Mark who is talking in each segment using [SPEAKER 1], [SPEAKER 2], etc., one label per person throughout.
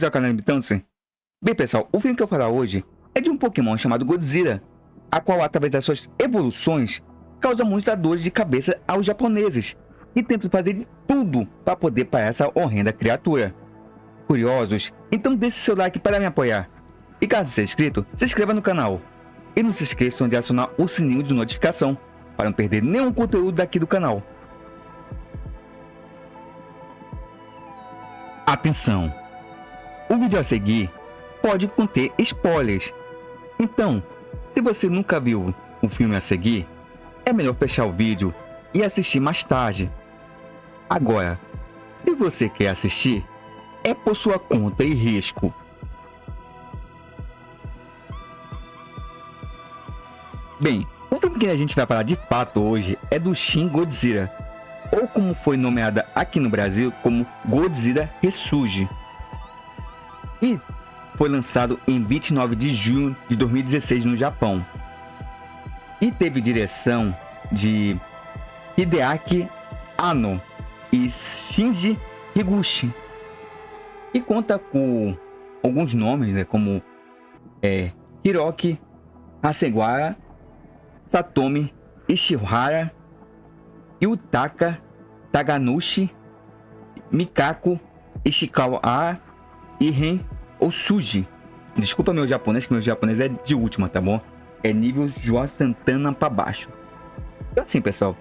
[SPEAKER 1] bem-vindos ao canal Limitando-se. Bem pessoal, o filme que eu vou falar hoje é de um Pokémon chamado Godzilla, a qual através das suas evoluções causa muitas dores de cabeça aos japoneses e tentam fazer de tudo para poder parar essa horrenda criatura. Curiosos? Então deixe seu like para me apoiar. E caso seja inscrito, se inscreva no canal. E não se esqueçam de acionar o sininho de notificação para não perder nenhum conteúdo daqui do canal. Atenção! O vídeo a seguir pode conter spoilers. Então, se você nunca viu o filme a seguir, é melhor fechar o vídeo e assistir mais tarde. Agora, se você quer assistir, é por sua conta e risco. Bem, o filme que a gente vai falar de fato hoje é do Shin Godzilla, ou como foi nomeada aqui no Brasil como Godzilla Ressurge. E foi lançado em 29 de junho de 2016 no Japão. E teve direção de Hideaki Anno e Shinji Higuchi. E conta com alguns nomes, né, como Hiroki Hasegawa, Satomi Ishihara, Yutaka Taganushi, Mikako Ishikawa e Ren Otsuji. Desculpa meu japonês, que meu japonês é de última, tá bom? É nível João Santana pra baixo. Então assim, pessoal,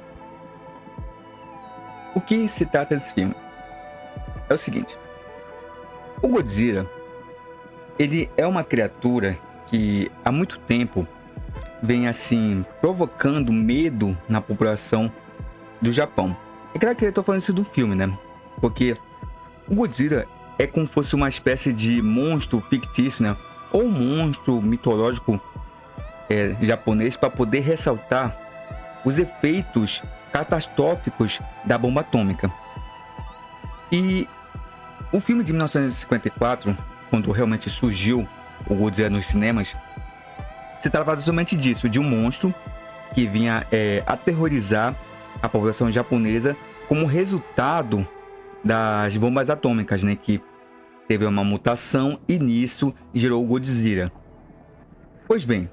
[SPEAKER 1] o que se trata desse filme? É o seguinte. O Godzilla, ele é uma criatura que há muito tempo vem assim provocando medo na população do Japão. É claro que eu tô falando isso do filme, né? Porque o Godzilla é como se fosse uma espécie de monstro fictício, né? Ou um monstro mitológico japonês, para poder ressaltar os efeitos catastróficos da bomba atômica. E o filme de 1954, quando realmente surgiu o Godzilla nos cinemas, se tratava somente disso, de um monstro que vinha aterrorizar a população japonesa como resultado das bombas atômicas, né, que teve uma mutação e nisso gerou o Godzilla. Pois bem,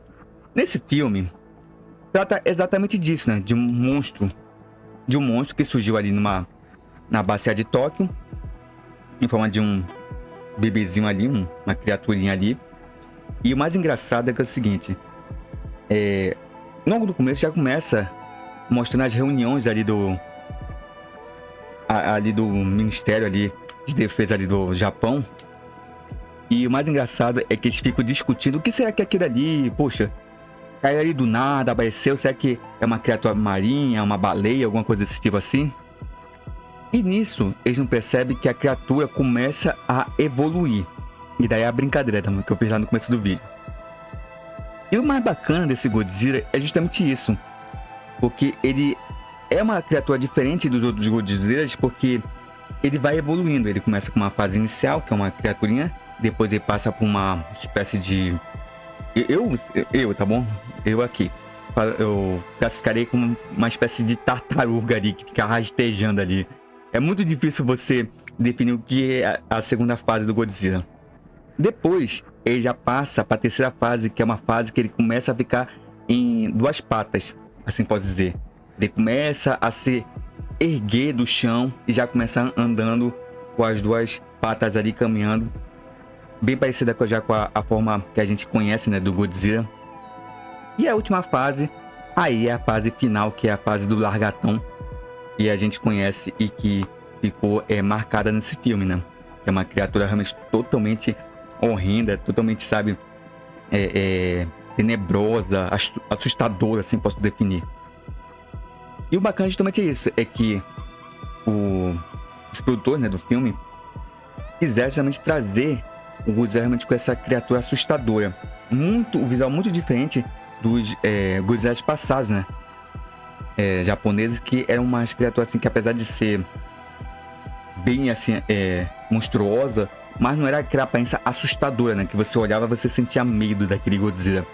[SPEAKER 1] nesse filme trata exatamente disso, né, de um monstro que surgiu ali na bacia de Tóquio, em forma de um bebezinho ali, uma criaturinha ali. E o mais engraçado é que é o seguinte, logo no começo já começa mostrando as reuniões ali do Ministério ali de Defesa ali do Japão. E o mais engraçado é que eles ficam discutindo o que será que é aquilo ali, poxa, caiu ali do nada, apareceu, será que é uma criatura marinha, uma baleia, alguma coisa desse tipo assim? E nisso eles não percebem que a criatura começa a evoluir. E daí é a brincadeira também que eu fiz lá no começo do vídeo. E o mais bacana desse Godzilla é justamente isso, porque ele é uma criatura diferente dos outros Godzillas, porque ele vai evoluindo. Ele começa com uma fase inicial, que é uma criaturinha, depois ele passa por uma espécie de... tá bom? Eu classificarei como uma espécie de tartaruga ali, que fica rastejando ali. É muito difícil você definir o que é a segunda fase do Godzilla. Depois, ele já passa para a terceira fase, que é uma fase que ele começa a ficar em duas patas, assim pode dizer. Ele começa a se erguer do chão e já começa andando com as duas patas ali, caminhando. Bem parecida já com a forma que a gente conhece, né, do Godzilla. E a última fase, aí é a fase final, que é a fase do largatão, que a gente conhece e que ficou marcada nesse filme, né? Que é uma criatura realmente totalmente horrenda, totalmente, sabe, tenebrosa, assustadora, assim posso definir. E o bacana justamente é isso, é que os produtores, né, do filme quiseram justamente trazer o Godzilla realmente com essa criatura assustadora. O visual muito diferente dos Godzillas passados, né? Japoneses, que eram umas criaturas assim que, apesar de ser bem assim monstruosa, mas não era aquela aparência assustadora, né? Que você olhava, você sentia medo daquele Godzilla.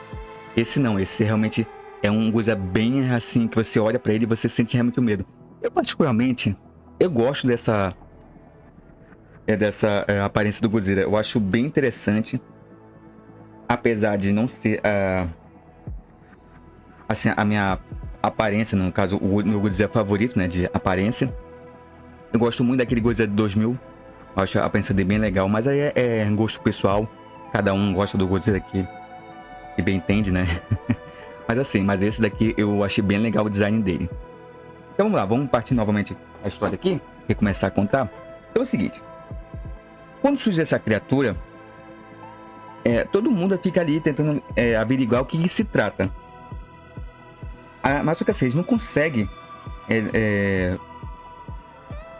[SPEAKER 1] Esse não, esse realmente é um Godzilla bem assim, que você olha pra ele e você sente realmente o medo. Eu particularmente, eu gosto dessa aparência do Godzilla. Eu acho bem interessante, apesar de não ser assim, a minha aparência, no caso, o meu Godzilla favorito, né, de aparência. Eu gosto muito daquele Godzilla de 2000. Eu acho a aparência dele bem legal, mas aí é gosto pessoal. Cada um gosta do Godzilla que bem entende, né? Mas assim, esse daqui eu achei bem legal o design dele. Então vamos lá, vamos partir novamente a história aqui e começar a contar. Então é o seguinte: quando surge essa criatura, todo mundo fica ali tentando averiguar o que se trata. Mas só que assim, eles não conseguem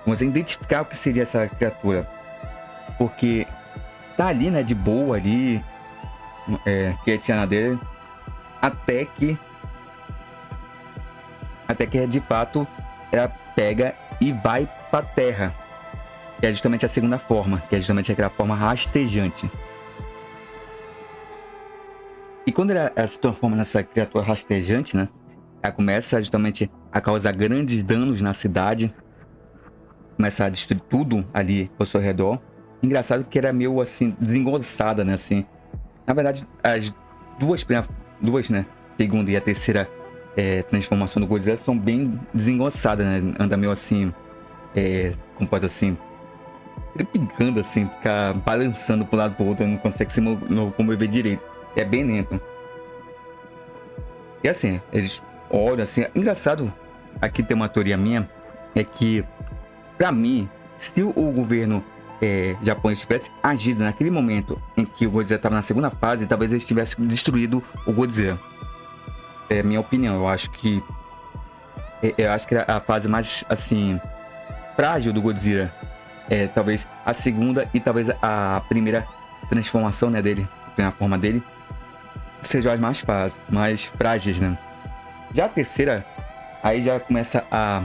[SPEAKER 1] vamos dizer, identificar o que seria essa criatura. Porque tá ali, né, de boa ali, quietinha na dele, até que de fato ela pega e vai pra terra. Que é justamente a segunda forma, que é justamente aquela forma rastejante. E quando ela se transforma nessa criatura rastejante, né, ela começa justamente a causar grandes danos na cidade, começa a destruir tudo ali ao seu redor. Engraçado que era meio assim, desengonçada, né, assim. Na verdade, as duas, né, segunda e a terceira transformação do Godzilla são bem desengonçadas, né, anda meio assim, como pode assim, trepigando assim, ficar balançando para um lado para o outro, não consegue se locomover direito. É bem lento. E assim, eles olham assim. Engraçado, aqui tem uma teoria minha, é que, pra mim, se o governo japonês tivesse agido naquele momento em que o Godzilla estava na segunda fase, talvez eles tivessem destruído o Godzilla. É minha opinião. Eu acho que a fase mais assim frágil do Godzilla talvez a segunda e talvez a primeira transformação, né, dele, a primeira forma dele, sejam as mais frágeis, né? Já a terceira, aí já começa a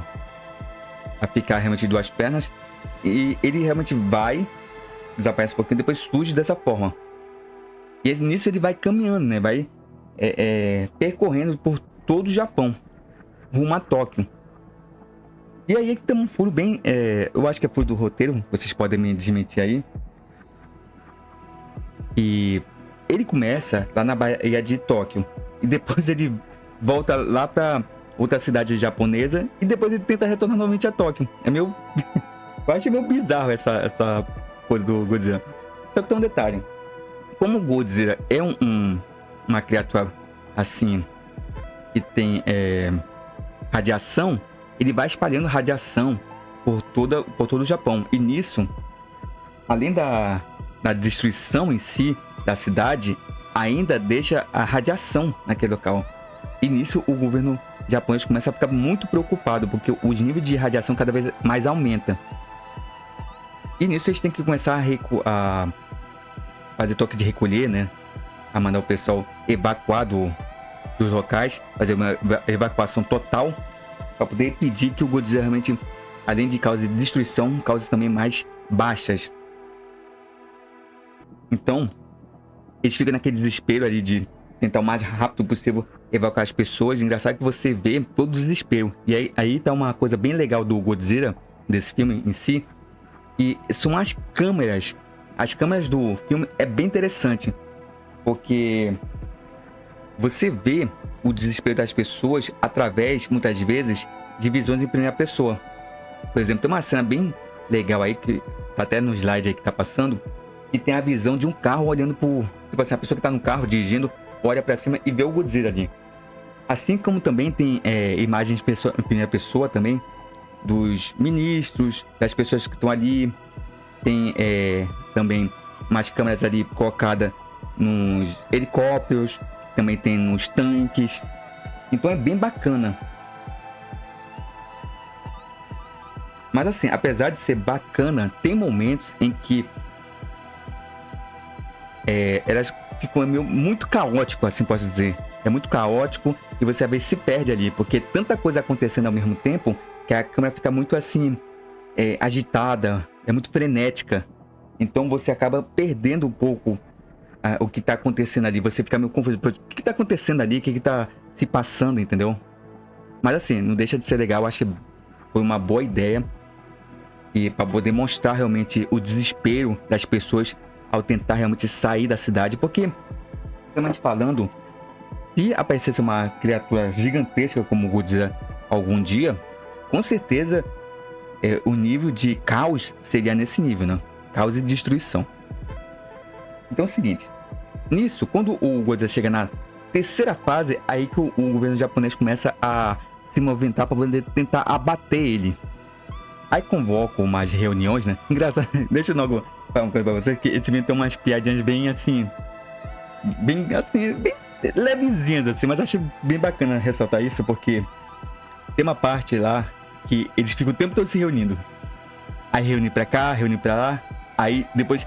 [SPEAKER 1] ficar realmente de duas pernas e ele realmente desaparece um pouquinho, depois surge dessa forma. E nisso ele vai caminhando, né? Vai percorrendo por todo o Japão, rumo a Tóquio. E aí tem um furo bem... eu acho que é furo do roteiro, vocês podem me desmentir aí. E ele começa lá na Baía de Tóquio. E depois ele volta lá pra outra cidade japonesa. E depois ele tenta retornar novamente a Tóquio. É meio... eu acho meio bizarro essa coisa do Godzilla. Só que tem um detalhe. Como o Godzilla é uma criatura assim, que tem radiação, ele vai espalhando radiação por todo o Japão. E nisso, além da destruição em si da cidade, ainda deixa a radiação naquele local. E nisso o governo japonês começa a ficar muito preocupado, porque os níveis de radiação cada vez mais aumentam. E nisso eles têm que começar a fazer toque de recolher, né? A mandar o pessoal evacuar dos locais, fazer uma evacuação total, para poder impedir que o Godzilla realmente, além de causar destruição, cause também mais baixas. Então, eles ficam naquele desespero ali de tentar o mais rápido possível evacuar as pessoas. Engraçado que você vê todo o desespero. E aí tá uma coisa bem legal do Godzilla, desse filme em si, e são as câmeras. As câmeras do filme é bem interessante, porque você vê o desespero das pessoas através, muitas vezes, de visões em primeira pessoa. Por exemplo, tem uma cena bem legal aí, que tá até no slide aí que tá passando, e tem a visão de um carro olhando por... Tipo assim, a pessoa que tá no carro dirigindo, olha pra cima e vê o Godzilla ali. Assim como também tem imagens em primeira pessoa também, dos ministros, das pessoas que estão ali. Tem também umas câmeras ali colocadas nos helicópteros, também tem nos tanques. Então é bem bacana. Mas assim, apesar de ser bacana, tem momentos em que elas ficam meio muito caótico, assim posso dizer. É muito caótico e você às vezes se perde ali, porque tanta coisa acontecendo ao mesmo tempo que a câmera fica muito assim, agitada, é muito frenética. Então você acaba perdendo um pouco o que tá acontecendo ali. Você fica meio confuso. O que tá acontecendo ali? O que tá se passando, entendeu? Mas assim, não deixa de ser legal. Acho que foi uma boa ideia. E para poder mostrar realmente o desespero das pessoas ao tentar realmente sair da cidade. Porque, realmente falando, se aparecesse uma criatura gigantesca como Godzilla algum dia, com certeza o nível de caos seria nesse nível, né? Caos e destruição. Então é o seguinte, nisso, quando o Godzilla chega na terceira fase, aí que o governo japonês começa a se movimentar para poder tentar abater ele. Aí convocam umas reuniões, né? Engraçado, deixa eu logo falar uma coisa pra você, que esse vídeo tem umas piadinhas bem assim, bem levezinhas assim, mas eu acho bem bacana ressaltar isso, porque tem uma parte lá que eles ficam o tempo todo se reunindo. Aí reúne pra cá, reúne pra lá, aí depois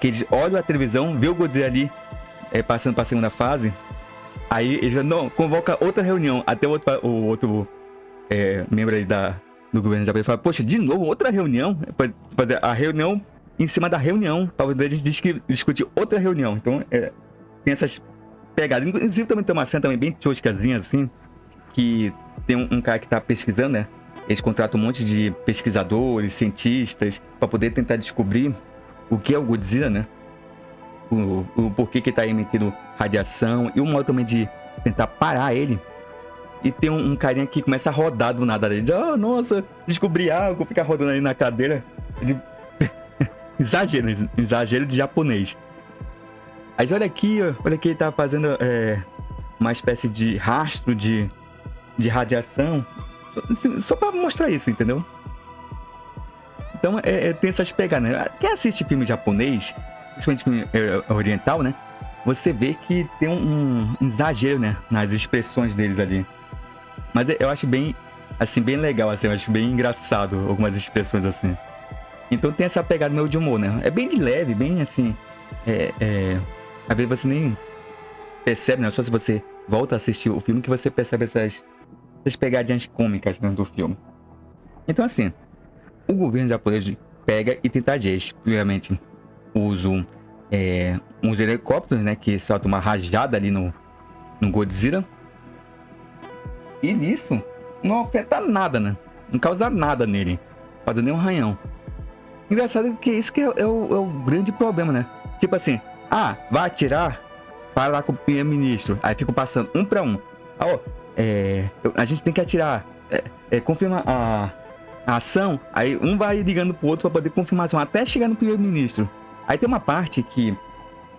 [SPEAKER 1] que eles olham a televisão, vê o Godzilla ali passando pra segunda fase, aí eles falam, não, convoca outra reunião, até o outro membro aí do governo japonês fala, poxa, de novo, outra reunião? Pra fazer a reunião em cima da reunião, pra poder discutir outra reunião. Então, tem essas pegadas. Inclusive, também tem uma cena também bem toscazinha, assim, que tem um cara que tá pesquisando, né? Eles contratam um monte de pesquisadores, cientistas, pra poder tentar descobrir o que é o Godzilla, né? O porquê que ele tá emitindo radiação, e o modo também de tentar parar ele. E tem um carinha que começa a rodar do nada ali. Oh, nossa, descobri algo, ficar rodando ali na cadeira. Exagero de japonês. Aí olha aqui, ele tá fazendo uma espécie de rastro de radiação. Só pra mostrar isso, entendeu? Então tem essas pegadas, né? Quem assiste filme japonês, principalmente filme oriental, né? Você vê que tem um exagero, né? Nas expressões deles ali. Mas eu acho bem, assim, bem legal, assim. Eu acho bem engraçado algumas expressões assim. Então tem essa pegada meio de humor, né? É bem de leve, bem assim... Às vezes você nem percebe, né? Só se você volta a assistir o filme que você percebe essas pegadinhas cômicas dentro do filme. Então assim, o governo japonês pega e tenta agir. Primeiramente, usam uns helicópteros, né? Que soltam uma rajada ali no Godzilla. E nisso, não afeta nada, né? Não causa nada nele. Faz nem um arranhão. Engraçado que isso que é o grande problema, né? Tipo assim, vai atirar, vai lá com o primeiro-ministro. Aí ficam passando um pra um. A gente tem que atirar. Confirma a ação. Aí um vai ligando pro outro pra poder confirmação, até chegar no primeiro-ministro. Aí tem uma parte que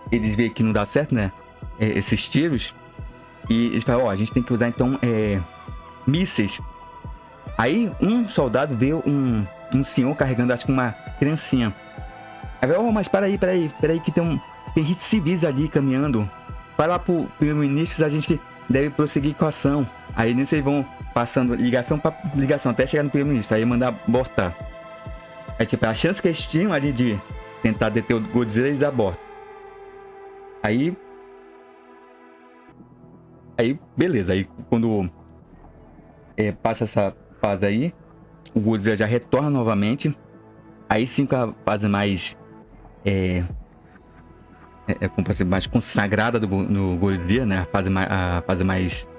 [SPEAKER 1] eles veem que não dá certo, né? Esses tiros. E eles falam, a gente tem que usar então mísseis. Aí um soldado vê um senhor carregando, acho que uma criancinha. Aí vai, mas peraí, que tem civis ali caminhando. Vai lá pro primeiro-ministro, a gente deve prosseguir com a ação. Aí nisso eles vão passando ligação pra ligação, até chegar no primeiro-ministro, aí mandar abortar. Aí tipo, a chance que eles tinham ali de tentar deter o Godzilla, eles abortam. Aí beleza, aí quando passa essa fase aí, o Godzilla já retorna novamente. Aí sim com a fase mais como pode ser, mais consagrada no Godzilla, né? A fase mais,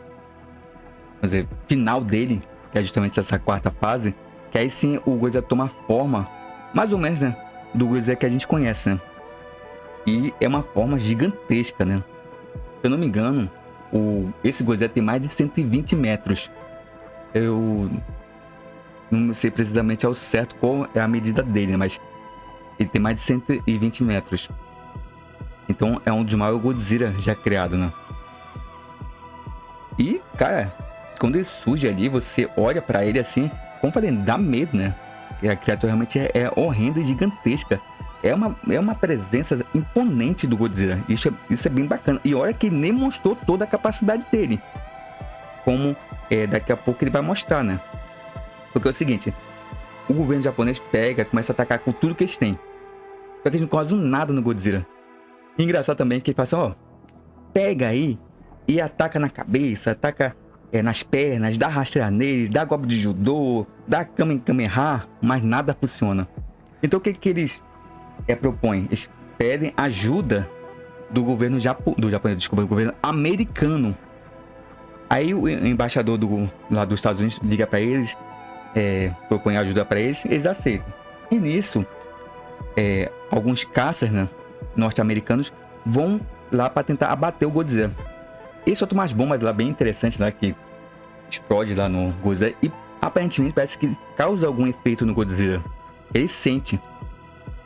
[SPEAKER 1] vamos dizer, final dele, que é justamente essa quarta fase, que aí sim o Godzilla toma forma, mais ou menos, né? Do Godzilla que a gente conhece, né? E é uma forma gigantesca, né? Se eu não me engano, esse Godzilla tem mais de 120 metros. Eu não sei precisamente ao certo qual é a medida dele, né? Mas ele tem mais de 120 metros. Então é um dos maiores Godzilla já criado, né? E, cara, quando ele surge ali, você olha pra ele assim, como eu falei, dá medo, né? E a criatura realmente é horrenda e gigantesca. É uma presença imponente do Godzilla. Isso é bem bacana. E olha que nem mostrou toda a capacidade dele. Como daqui a pouco ele vai mostrar, né? Porque é o seguinte, o governo japonês começa a atacar com tudo que eles têm. Só que eles não causam nada no Godzilla. E engraçado também que ele fala assim, pega aí e ataca na cabeça, ataca nas pernas, dá rasteira nele, dá golpe de judô, dá kamehameha, mas nada funciona. Então o que eles propõem? Eles pedem ajuda do governo do governo americano. Aí o embaixador lá dos Estados Unidos liga pra eles, propõe ajuda pra eles, eles aceitam. E nisso, alguns caças, né, norte-americanos vão lá para tentar abater o Godzilla. E soltam umas bombas lá bem interessantes lá que explode lá no Godzilla e aparentemente parece que causa algum efeito no Godzilla. Ele sente.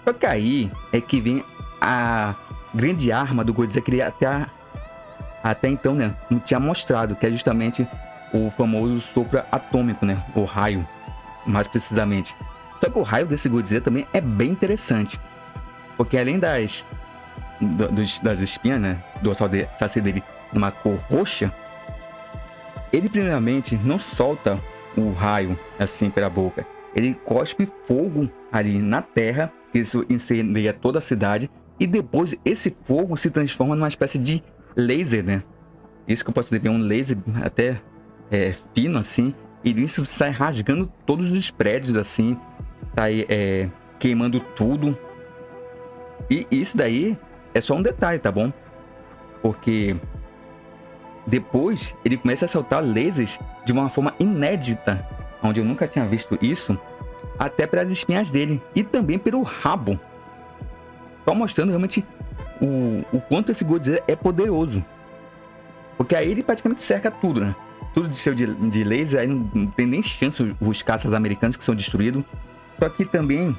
[SPEAKER 1] Só que aí é que vem a grande arma do Godzilla que ele até então, né, não tinha mostrado, que é justamente o famoso sopro atômico, né, o raio, mais precisamente. Só que o raio desse Godzilla também é bem interessante, porque além das espinhas, né, dorsal saci dele numa cor roxa, ele primeiramente não solta o raio assim pela boca. Ele cospe fogo ali na terra, isso incendeia toda a cidade, e depois esse fogo se transforma numa espécie de laser, né? Isso que eu posso dizer, um laser até fino assim, e isso sai rasgando todos os prédios assim, sai queimando tudo. E isso daí é só um detalhe, tá bom? Porque depois ele começa a soltar lasers de uma forma inédita, onde eu nunca tinha visto isso, até pelas espinhas dele e também pelo rabo. Só mostrando realmente o quanto esse Godzilla é poderoso. Porque aí ele praticamente cerca tudo, né? Tudo de seu de laser, aí não tem nem chance os caças americanos que são destruídos. Só que também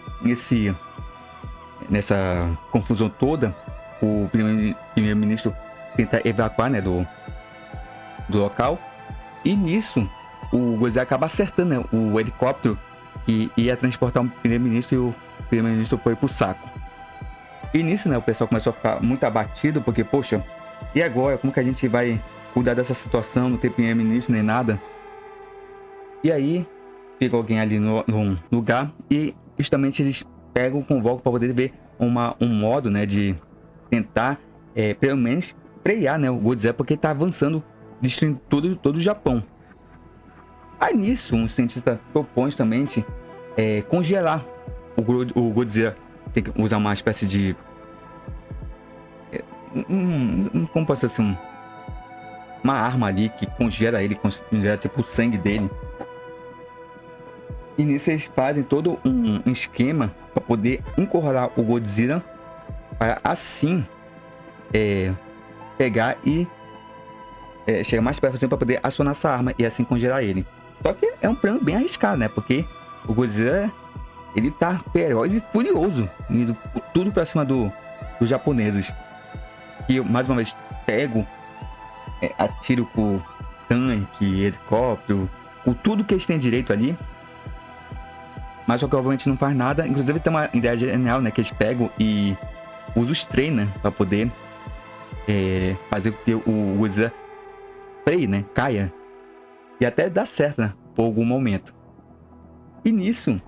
[SPEAKER 1] nessa confusão toda, o primeiro-ministro tenta evacuar, né, do local. E nisso, o Godzilla acaba acertando, né, o helicóptero que ia transportar o primeiro-ministro, e o primeiro-ministro foi pro saco. E nisso, né, o pessoal começou a ficar muito abatido, porque, poxa, e agora? Como que a gente vai cuidar dessa situação? Não tem primeiro-ministro nem nada. E aí, fica alguém ali no lugar e justamente eles pegam, convocam para poder ver um modo, né, de tentar, pelo menos, frear, né, o Godzilla, porque ele tá avançando, destruindo todo o Japão. Aí nisso, um cientista propõe justamente congelar o Godzilla. Tem que usar uma espécie de como pode ser assim, uma arma ali que congela ele, congela tipo o sangue dele. E nisso eles fazem todo um esquema para poder encurralar o Godzilla, para assim pegar e chegar mais perto assim, para poder acionar essa arma e assim congelar ele. Só que é um plano bem arriscado, né? Porque o Godzilla, ele tá feroz e furioso, indo tudo para cima dos japoneses. E eu, mais uma vez, pego, atiro com tanque, helicóptero, com tudo que eles têm direito ali. Mas só que obviamente não faz nada. Inclusive tem uma ideia genial, né? Que eles pegam e usam os trem, né? Pra poder fazer com que o Godzilla freie, né? Caia. E até dá certo, né? Por algum momento. E nisso,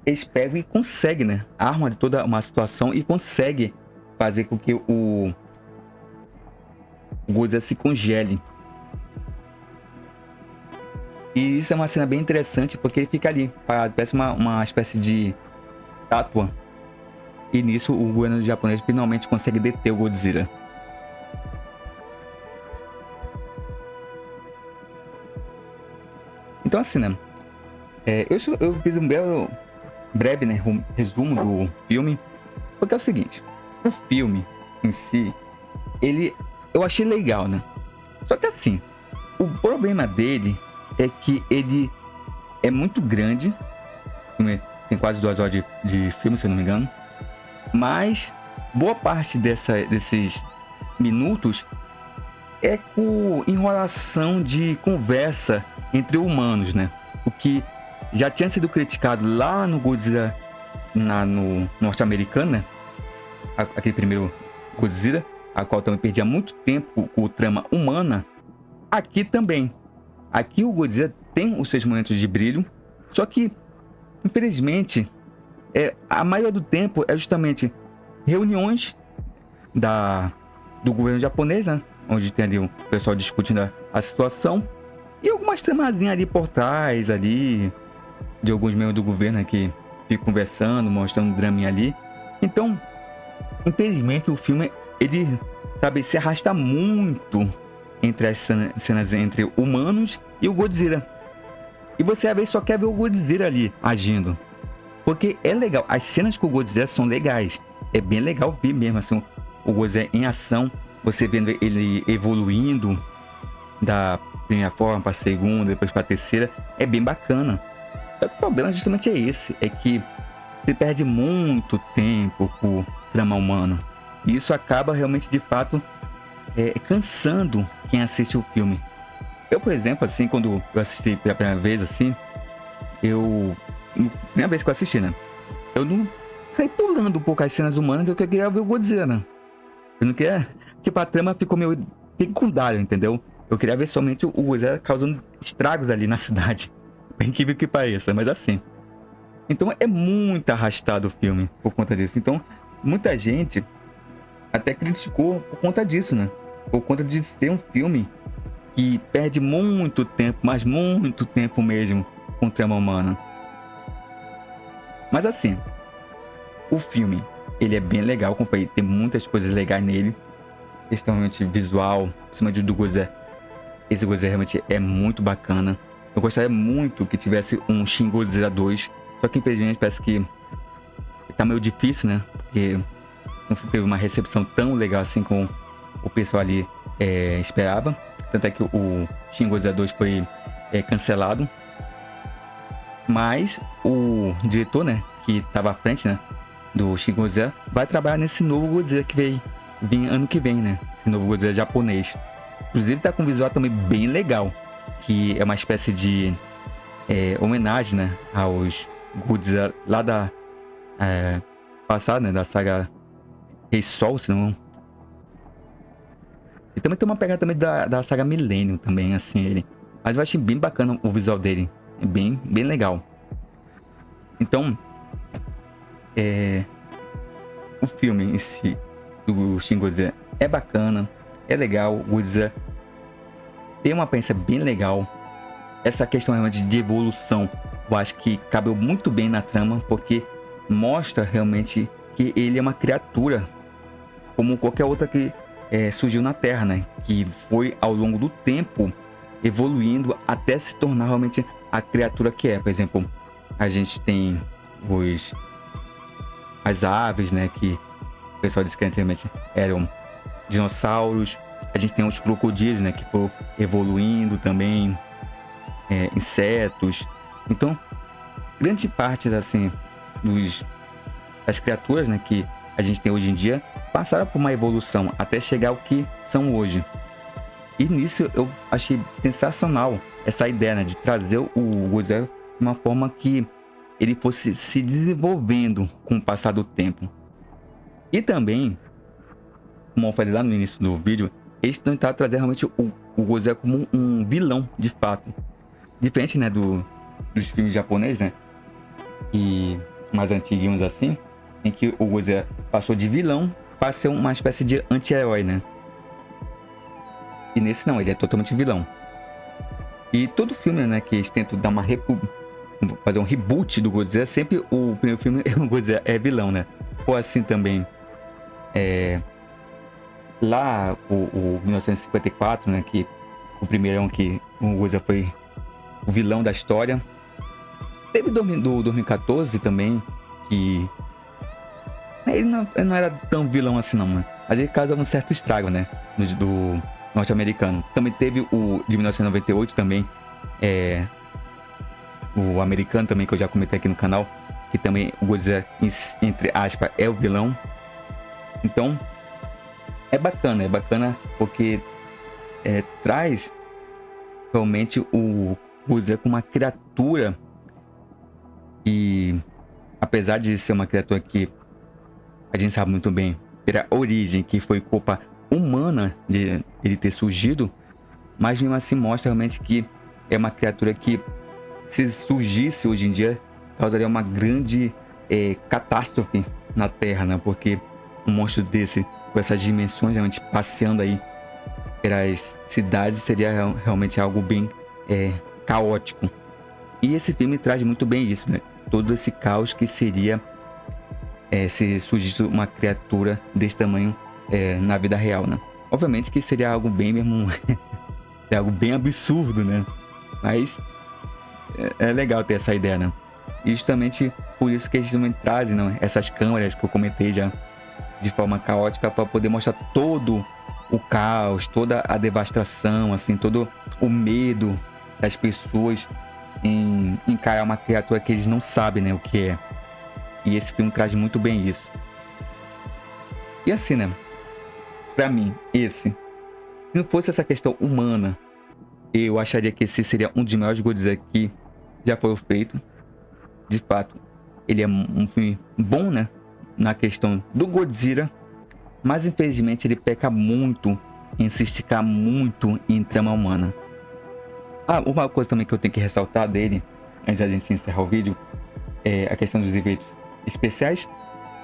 [SPEAKER 1] eles pegam e conseguem, né? Armam de toda uma situação e conseguem fazer com que o Godzilla se congele. E isso é uma cena bem interessante, porque ele fica ali parado, parece uma espécie de estátua. E nisso o governo japonês finalmente consegue deter o Godzilla. Então assim, né, eu fiz um breve, né, resumo do filme, porque é o seguinte: o filme em si, eu achei legal, né? Só que assim, o problema dele é que ele é muito grande, tem quase 2 horas de filme, se eu não me engano, mas boa parte desses minutos é com enrolação de conversa entre humanos, né? O que já tinha sido criticado lá no Godzilla, no norte-americano, né? Aquele primeiro Godzilla, a qual também perdia muito tempo com o trama humana. Aqui também. Aqui o Godzilla tem os seus momentos de brilho, só que, infelizmente, a maioria do tempo é justamente reuniões do governo japonês, né? Onde tem ali o pessoal discutindo a situação, e algumas tramazinhas ali por trás, ali, de alguns membros do governo, né, que ficam conversando, mostrando um draminha ali. Então, infelizmente, o filme, ele, sabe, se arrasta muito entre as cenas entre humanos e o Godzilla. E você às vezes só quer ver o Godzilla ali agindo. Porque é legal, as cenas com o Godzilla são legais. É bem legal ver mesmo, assim, o Godzilla em ação. Você vendo ele evoluindo da primeira forma para a segunda, depois para a terceira. É bem bacana. Só que o problema justamente é esse. É que se perde muito tempo por trama humana. E isso acaba realmente, de fato, cansando quem assiste o filme. Eu, por exemplo, assim, quando eu assisti pela primeira vez, assim, primeira vez que eu assisti, né? Eu não saí pulando um pouco as cenas humanas, eu queria ver o Godzilla, né? Eu não queria... Tipo, a trama ficou meio secundária, entendeu? Eu queria ver somente o Godzilla causando estragos ali na cidade. Bem incrível que pareça, mas assim. Então é muito arrastado o filme por conta disso. Então, muita gente até criticou por conta disso, né? Por conta de ser um filme que perde muito tempo, mas muito tempo mesmo, com trama humana. Mas assim, o filme, ele é bem legal, como eu falei, tem muitas coisas legais nele. Extremamente visual, principalmente do Godzilla. Esse Godzilla realmente é muito bacana. Eu gostaria muito que tivesse um Shin Godzilla 2. Só que infelizmente parece que tá meio difícil, né? Porque não teve uma recepção tão legal assim como o pessoal ali esperava. Tanto é que o Shin Godzilla 2 foi cancelado. Mas o diretor, né? Que tava à frente, né? Do Shin Godzilla, vai trabalhar nesse novo Godzilla que vem ano que vem, né? Esse novo Godzilla japonês. Inclusive tá com um visual também bem legal. Que é uma espécie de homenagem, né? Aos Godzilla lá da passada, né? Da saga Rei Sol, se não... E também tem uma pegada também da saga Millennium também, assim, ele. Mas eu achei bem bacana o visual dele. É bem legal. Então, o filme em si do Shin Godzilla é bacana, é legal. O Godzilla tem uma aparência bem legal. Essa questão realmente de evolução, eu acho que cabeu muito bem na trama, porque mostra realmente que ele é uma criatura como qualquer outra que surgiu na Terra, né? Que foi ao longo do tempo evoluindo até se tornar realmente a criatura que é. Por exemplo, a gente tem as aves, né? Que o pessoal disse que antigamente eram dinossauros. A gente tem os crocodilos, né? Que foram evoluindo também. Insetos. Então, grande parte assim das criaturas, né, que a gente tem hoje em dia passaram por uma evolução até chegar ao que são hoje. E nisso eu achei sensacional essa ideia, né, de trazer o Godzilla de uma forma que ele fosse se desenvolvendo com o passar do tempo. E também, como eu falei lá no início do vídeo, eles tentaram trazer realmente o Godzilla como um vilão de fato. Diferente, né, dos filmes japoneses, né, e mais antiguinhos assim, em que o Godzilla passou de vilão para ser uma espécie de anti-herói, né. E nesse não, ele é totalmente vilão. E todo filme, né, que eles tentam dar fazer um reboot do Godzilla, sempre o primeiro filme o Godzilla é vilão, né. Ou assim também, lá o 1954, né, que o primeirão que o Godzilla foi o vilão da história. Teve do 2014 também, que ele não era tão vilão assim não, né? Mas ele causava um certo estrago, né? Do norte-americano. Também teve o de 1998 também, o americano também, que eu já comentei aqui no canal, que também o Godzilla, entre aspas, é o vilão. Então, é bacana porque traz realmente o Godzilla com uma criatura que, apesar de ser uma criatura que a gente sabe muito bem pela origem, que foi culpa humana de ele ter surgido, mas mesmo assim mostra realmente que é uma criatura que, se surgisse hoje em dia, causaria uma grande catástrofe na Terra, né? Porque um monstro desse, com essas dimensões, realmente passeando aí pelas cidades, seria realmente algo bem caótico. E esse filme traz muito bem isso, né? Todo esse caos que seria se surgisse uma criatura desse tamanho na vida real, né? Obviamente que seria algo bem mesmo algo bem absurdo, né? Mas é legal ter essa ideia, né? E justamente por isso que eles também trazem, né, essas câmeras que eu comentei já de forma caótica para poder mostrar todo o caos, toda a devastação, assim, todo o medo das pessoas em encarar uma criatura que eles não sabem, né, o que é. E esse filme traz muito bem isso. E assim, né, pra mim, se não fosse essa questão humana, eu acharia que esse seria um dos melhores Godzilla que já foi feito. De fato, ele é um filme bom, né, na questão do Godzilla, mas infelizmente ele peca muito em se esticar muito em trama humana. Uma coisa também que eu tenho que ressaltar dele, antes da gente encerrar o vídeo, é a questão dos efeitos especiais,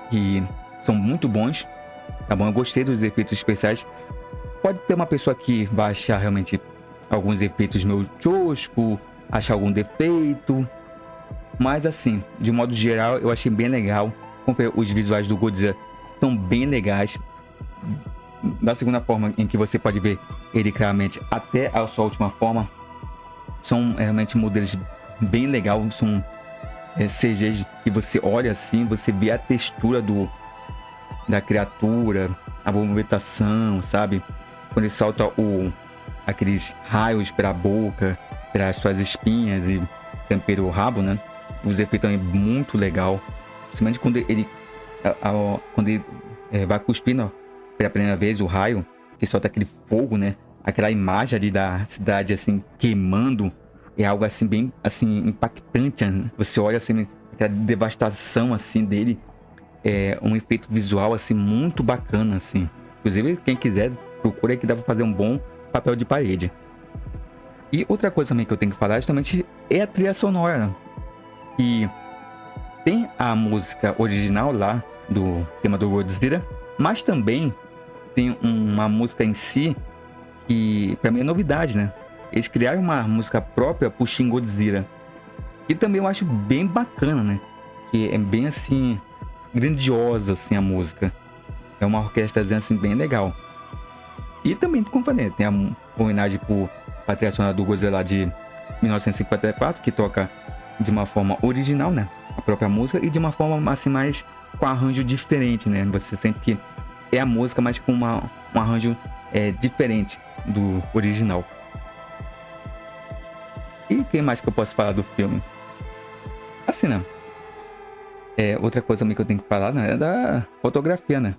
[SPEAKER 1] que são muito bons, tá bom? Eu gostei dos efeitos especiais. Pode ter uma pessoa que vai achar realmente alguns efeitos meio tosco, achar algum defeito, mas assim, de modo geral, eu achei bem legal. Os visuais do Godzilla são bem legais. Da segunda forma em que você pode ver ele claramente até a sua última forma, são realmente modelos bem legais. São CGs que você olha assim, você vê a textura da criatura, a movimentação, sabe? Quando ele solta aqueles raios pela boca, pelas suas espinhas e tempera o rabo, né? Os efeitos também muito legal. Principalmente quando ele vai cuspindo pela primeira vez o raio, que solta aquele fogo, né? Aquela imagem ali da cidade assim queimando, é algo assim bem assim impactante, né? Você olha assim aquela devastação assim dele, é um efeito visual assim muito bacana assim. Inclusive quem quiser procura que dá pra fazer um bom papel de parede. E outra coisa também que eu tenho que falar justamente é a trilha sonora, né? E tem a música original lá do tema do Godzilla, mas também tem uma música em si que pra mim é novidade, né? Eles criaram uma música própria pro Shin Godzilla, e também eu acho bem bacana, né? Que é bem assim grandiosa assim a música. É uma orquestrazinha assim bem legal. E também, como falei, tem a homenagem pra trilha sonora do Godzilla de 1954, que toca de uma forma original, né? A própria música, e de uma forma assim mais com arranjo diferente, né? Você sente que é a música, mas com um arranjo diferente do original. E o que mais que eu posso falar do filme? Assim, né? Outra coisa também que eu tenho que falar, né, é da fotografia, né?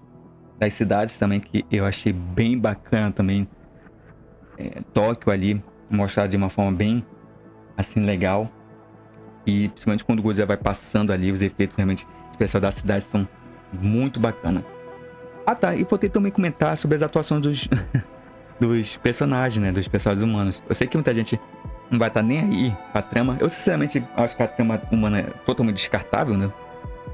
[SPEAKER 1] Das cidades também, que eu achei bem bacana também. Tóquio ali, mostrado de uma forma bem assim legal. E principalmente quando o Godzilla vai passando ali, os efeitos realmente especiais da cidade são muito bacana. Tá, e vou ter também comentar sobre as atuações dos personagens, né? Dos personagens humanos. Eu sei que muita gente não vai estar nem aí pra trama. Eu sinceramente acho que a trama humana é totalmente descartável, né?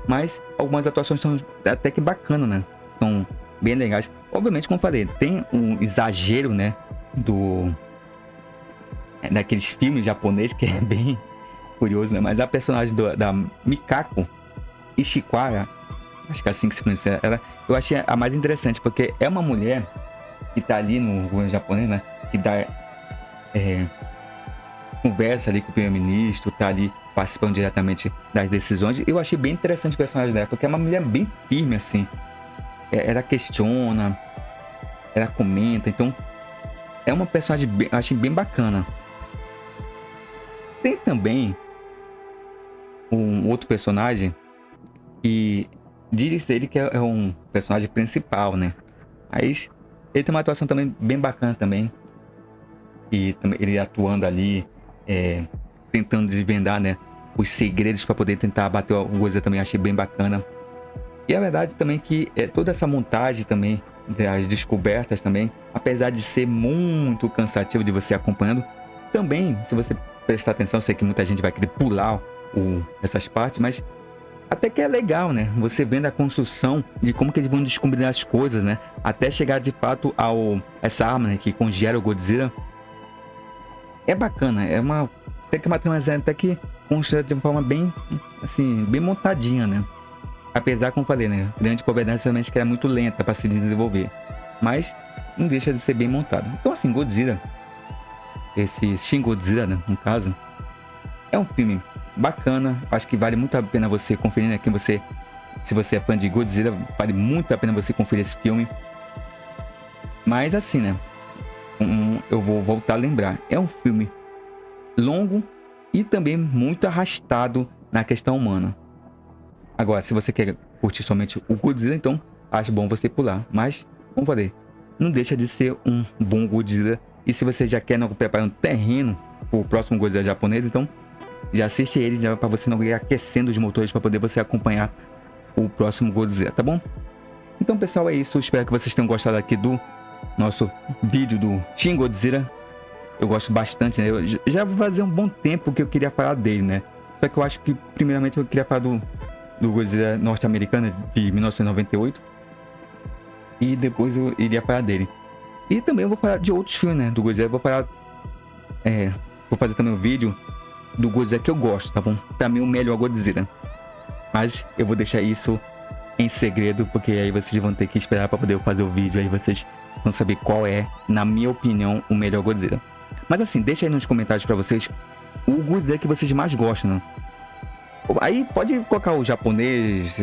[SPEAKER 1] Mas algumas atuações são até que bacanas, né? São bem legais. Obviamente, como eu falei, tem um exagero, né? Daqueles filmes japoneses que é bem curioso, né? Mas a personagem da Mikako Ishikawa, acho que é assim que se pronuncia ela, eu achei a mais interessante, porque é uma mulher que tá ali no governo japonês, né? Que dá conversa ali com o primeiro-ministro, tá ali participando diretamente das decisões. Eu achei bem interessante o personagem dela, porque é uma mulher bem firme, assim. Ela questiona, ela comenta, então é uma personagem bem, achei bem bacana. Tem também um outro personagem que diz dele que é um personagem principal, né? Mas ele tem uma atuação também bem bacana também. E ele atuando ali, tentando desvendar, né, os segredos para poder tentar bater o Godzilla, também achei bem bacana. E a verdade também que toda essa montagem também, das descobertas também, apesar de ser muito cansativo de você acompanhando, também, se você prestar atenção, sei que muita gente vai querer pular essas partes, mas até que é legal, né? Você vendo a construção de como que eles vão descobrir as coisas, né? Até chegar de fato essa arma, né, que congela o Godzilla. É bacana, até que uma trama até que construída de uma forma bem, assim, bem montadinha, né? Apesar, como eu falei, né? Grande verdade somente que é muito lenta para se desenvolver, mas não deixa de ser bem montado. Então, assim, Godzilla, esse Shin Godzilla, né, no caso, é um filme bacana. Acho que vale muito a pena você conferir, né? Se você é fã de Godzilla, vale muito a pena você conferir esse filme. Mas assim, né? Eu vou voltar a lembrar. É um filme longo e também muito arrastado na questão humana. Agora, se você quer curtir somente o Godzilla, então acho bom você pular. Mas, como falei, não deixa de ser um bom Godzilla. E se você já quer não preparar um terreno pro próximo Godzilla japonês, então já assiste ele, já para você não ir aquecendo os motores para poder você acompanhar o próximo Godzilla, tá bom? Então, pessoal, é isso. Espero que vocês tenham gostado aqui do nosso vídeo do Shin Godzilla. Eu gosto bastante, né? Eu já vou fazer um bom tempo que eu queria falar dele, né? Só que eu acho que, primeiramente, eu queria falar do Godzilla norte-americano de 1998. E depois eu iria falar dele. E também eu vou falar de outros filmes, né? Do Godzilla. Eu vou falar... vou fazer também um vídeo do Godzilla que eu gosto, tá bom? Pra mim, o melhor Godzilla. Mas eu vou deixar isso em segredo, porque aí vocês vão ter que esperar pra poder fazer o vídeo. Aí vocês vão saber qual é, na minha opinião, o melhor Godzilla. Mas assim, deixa aí nos comentários pra vocês o Godzilla que vocês mais gostam, né? Aí pode colocar o japonês,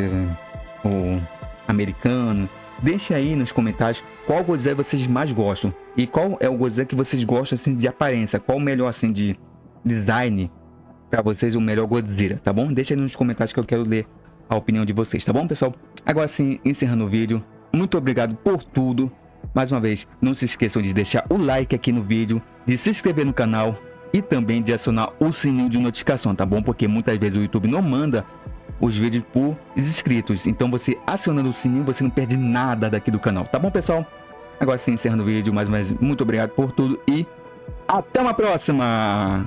[SPEAKER 1] o americano. Deixa aí nos comentários qual Godzilla vocês mais gostam. E qual é o Godzilla que vocês gostam, assim, de aparência. Qual o melhor, assim, de design pra vocês, o melhor Godzilla, tá bom? Deixa aí nos comentários que eu quero ler a opinião de vocês, tá bom, pessoal? Agora sim, encerrando o vídeo. Muito obrigado por tudo. Mais uma vez, não se esqueçam de deixar o like aqui no vídeo, de se inscrever no canal e também de acionar o sininho de notificação, tá bom? Porque muitas vezes o YouTube não manda os vídeos por inscritos. Então você acionando o sininho, você não perde nada daqui do canal, tá bom, pessoal? Agora sim, encerrando o vídeo, mais uma vez, muito obrigado por tudo e até uma próxima!